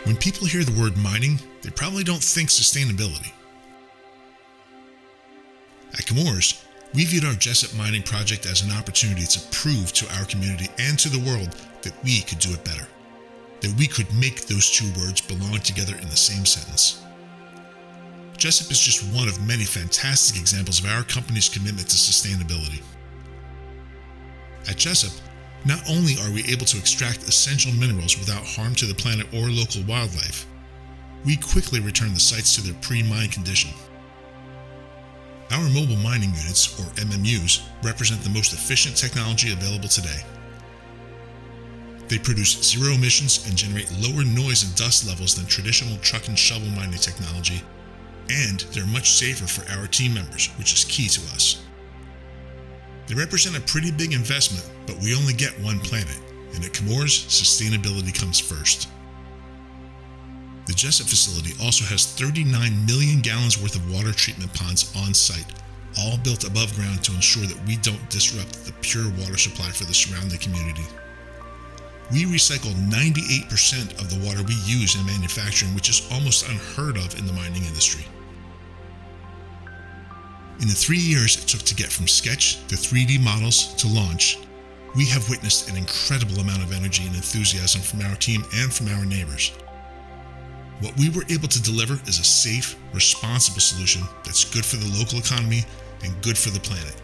When people hear the word mining, they probably don't think sustainability. At Chemours, we viewed our Jesup mining project as an opportunity to prove to our community and to the world that we could do it better, that we could make those two words belong together in the same sentence. Jesup is just one of many fantastic examples of our company's commitment to sustainability. At Jesup, not only are we able to extract essential minerals without harm to the planet or local wildlife, we quickly return the sites to their pre-mine condition. Our mobile mining units, or MMUs, represent the most efficient technology available today. They produce zero emissions and generate lower noise and dust levels than traditional truck and shovel mining technology, and they're much safer for our team members, which is key to us. They represent a pretty big investment, but we only get one planet, and at Chemours, sustainability comes first. The Jesup facility also has 39 million gallons worth of water treatment ponds on site, all built above ground to ensure that we don't disrupt the pure water supply for the surrounding community. We recycle 98% of the water we use in manufacturing, which is almost unheard of in the mining industry. In the 3 years it took to get from sketch to 3D models to launch, we have witnessed an incredible amount of energy and enthusiasm from our team and from our neighbors. What we were able to deliver is a safe, responsible solution that's good for the local economy and good for the planet.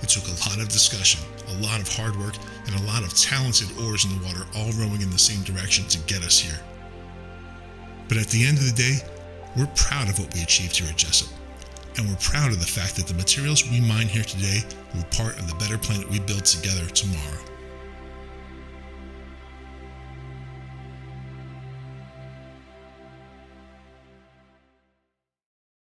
It took a lot of discussion, a lot of hard work, and a lot of talented oars in the water all rowing in the same direction to get us here. But at the end of the day, we're proud of what we achieved here at Jesup, and we're proud of the fact that the materials we mine here today will be part of the better planet we build together tomorrow.